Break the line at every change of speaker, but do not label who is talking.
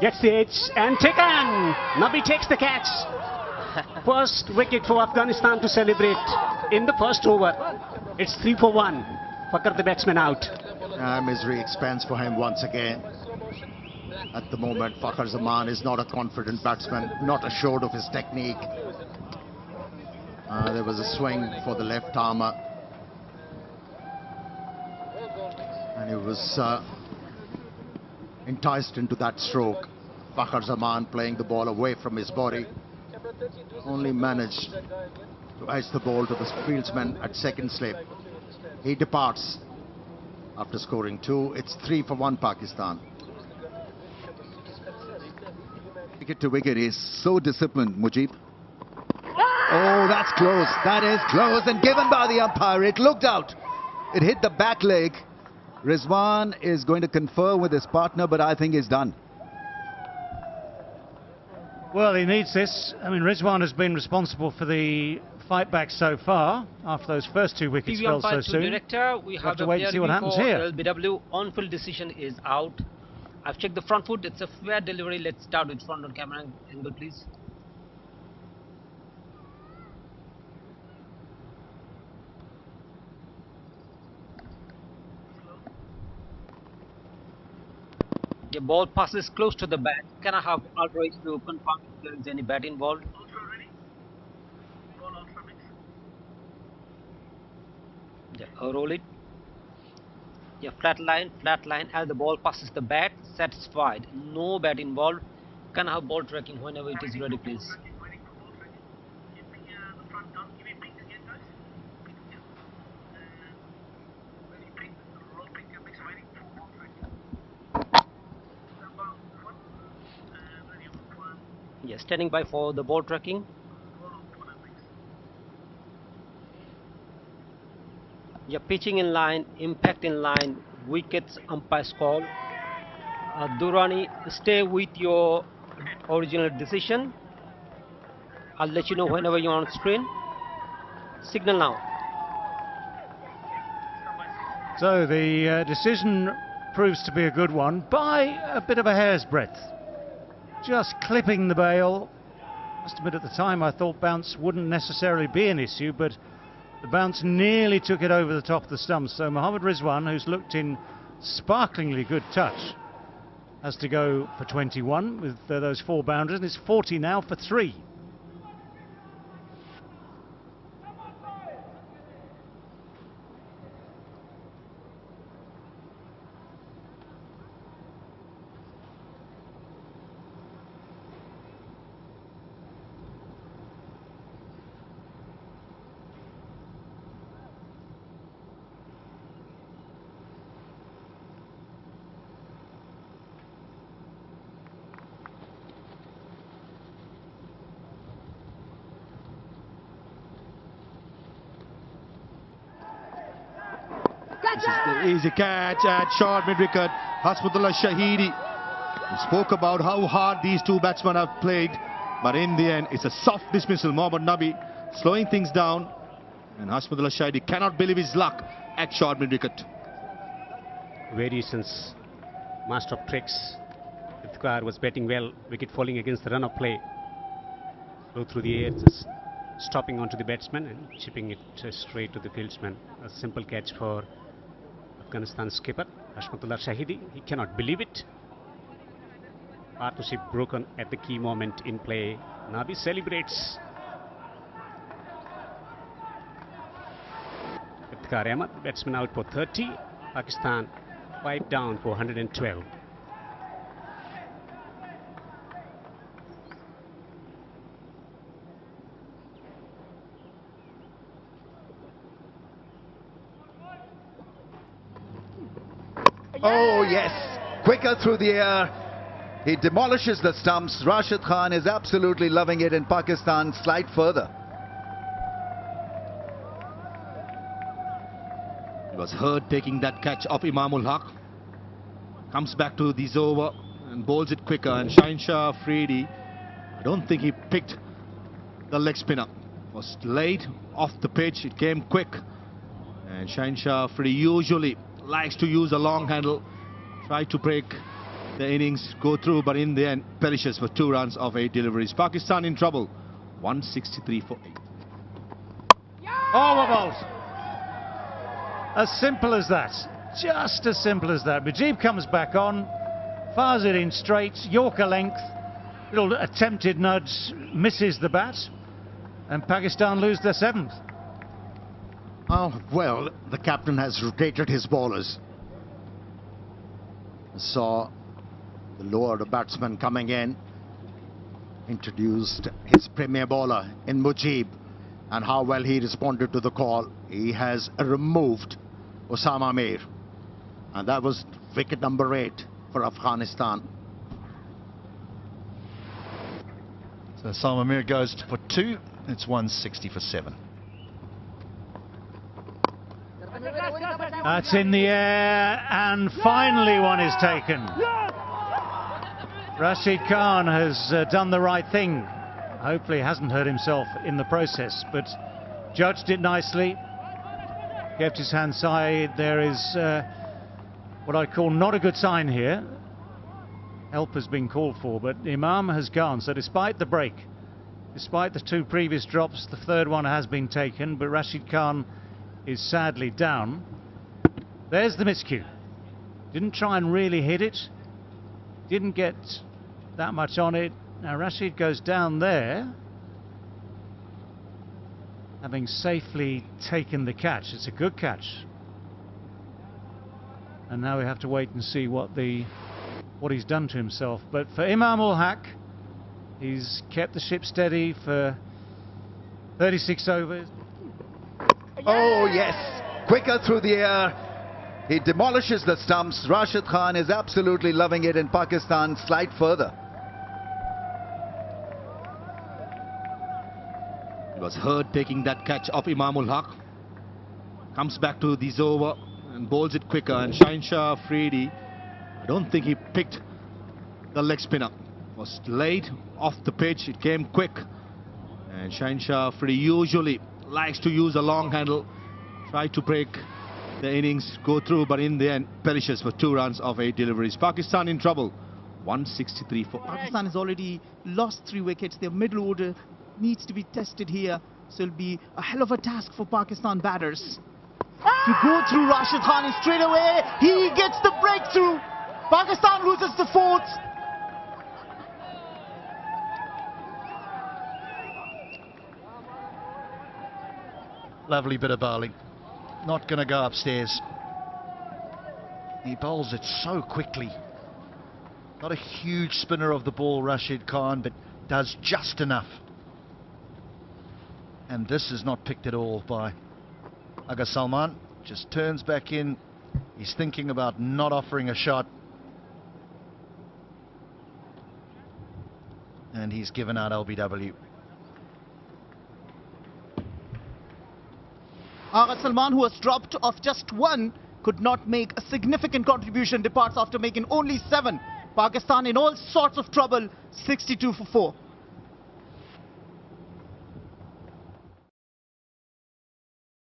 Gets the edge and taken. Nabi takes the catch. First wicket for Afghanistan to celebrate in the first over. It's 3 for 1. Fakar the batsman out.
Misery expands for him once again. At the moment, Fakhar Zaman is not a confident batsman, not assured of his technique. There was a swing for the left armour. And he was enticed into that stroke. Fakhar Zaman playing the ball away from his body. Only managed to ice the ball to the fieldsman at second slip. He departs after scoring 2. It's 3 for 1 Pakistan.
Wicket to wicket is so disciplined, Mujib. Oh, that's close. That is close and given by the umpire. It looked out. It hit the back leg. Rizwan is going to confer with his partner, but I think he's done.
Well, he needs this. I mean, Rizwan has been responsible for the fight back so far after those first 2 wickets fell so soon.
Director, we
have to wait and see what happens here.
LBW on-field decision is out. I've checked the front foot. It's a fair delivery. Let's start with front on camera angle, please. The ball passes close to the bat. Can I have outright to confirm if there is any bat involved? Yeah, roll it. Yeah, flat line, as the ball passes the bat, satisfied. No bat involved. Can I have ball tracking whenever it is ready, please? Yeah, standing by for the ball tracking. Yeah, pitching in line, impact in line, wickets, umpire's call. Durrani, stay with your original decision. I'll let you know whenever you're on screen. Signal now.
So the decision proves to be a good one by a bit of a hair's breadth. Just clipping the bail. Must admit, at the time I thought bounce wouldn't necessarily be an issue, but the bounce nearly took it over the top of the stumps. So Mohammad Rizwan, who's looked in sparklingly good touch, has to go for 21 with those 4 boundaries, and it's 40 now for 3.
This is the easy catch at short mid-wicket. Hasmutullah Shahidi. We spoke about how hard these 2 batsmen have played, but in the end it's a soft dismissal. Mohammad Nabi slowing things down, and Hasmutullah Shahidi cannot believe his luck at short mid-wicket.
Variations, master of tricks. Iftikhar was batting well, wicket falling against the run of play. Go through the air, just stopping onto the batsman and chipping it straight to the fieldsman. A simple catch for Afghanistan skipper Hasmutullah Shahidi. He cannot believe it. Partnership broken at the key moment in play. Nabi celebrates. Iftikhar Ahmed, batsman out for 30. Pakistan 5 down for 112.
Oh, yes. Quicker through the air. He demolishes the stumps. Rashid Khan is absolutely loving it, and Pakistan slide further.
He was hurt taking that catch of Imamul Haq. Comes back to this over and bowls it quicker. And Shah Afridi, I don't think he picked the leg spinner. It was laid off the pitch. It came quick. And Shah Afridi usually likes to use a long handle. Try to break the innings go through, but in the end perishes for 2 runs of 8 deliveries. Pakistan in trouble, 163 for 8.
Overbolt. As simple as that. Just as simple as that. Mujib comes back on, fires it in straight, Yorker length, little attempted nudge, misses the bat, and Pakistan lose their 7th.
Oh, well, the captain has rotated his bowlers. Saw the lower order batsman coming in, introduced his premier bowler in Mujib, and how well he responded to the call. He has removed Osama Mir, and that was wicket number 8 for Afghanistan.
So Osama Mir goes for 2. It's 160 for 7.
That's in the air, and finally one is taken. Rashid Khan has done the right thing. Hopefully hasn't hurt himself in the process, but judged it nicely. Kept his hand side. There is what I call not a good sign here. Help has been called for, but Imam has gone. So despite the break, despite the 2 previous drops, the 3rd one has been taken, but Rashid Khan is sadly down. There's the miscue. Didn't try and really hit it. Didn't get that much on it. Now Rashid goes down there, having safely taken the catch. It's a good catch. And now we have to wait and see what he's done to himself. But for Imam ul Haq, he's kept the ship steady for 36 overs.
Oh yes, quicker through the air. He demolishes the stumps. Rashid Khan is absolutely loving it, in Pakistan slide further.
He was hurt taking that catch of Imam ul Haq. Comes back to this over and bowls it quicker, and Shah Afridi, I don't think he picked the leg spinner. It was laid off the pitch, it came quick, and Shah Afridi usually likes to use a long handle, try to break the innings, go through, but in the end perishes for 2 runs of 8 deliveries. Pakistan in trouble, 163 for 8.
Pakistan has already lost 3 wickets. Their middle order needs to be tested here, so it'll be a hell of a task for Pakistan batters to go through Rashid Khan. And straight away he gets the breakthrough. Pakistan loses the 4th.
Lovely bit of bowling. Not going to go upstairs. He bowls it so quickly. Not a huge spinner of the ball, Rashid Khan, but does just enough. And this is not picked at all by Aga Salman. Just turns back in. He's thinking about not offering a shot. And he's given out LBW.
Aga Salman, who has dropped off just 1, could not make a significant contribution, departs after making only 7. Pakistan in all sorts of trouble, 62 for 4.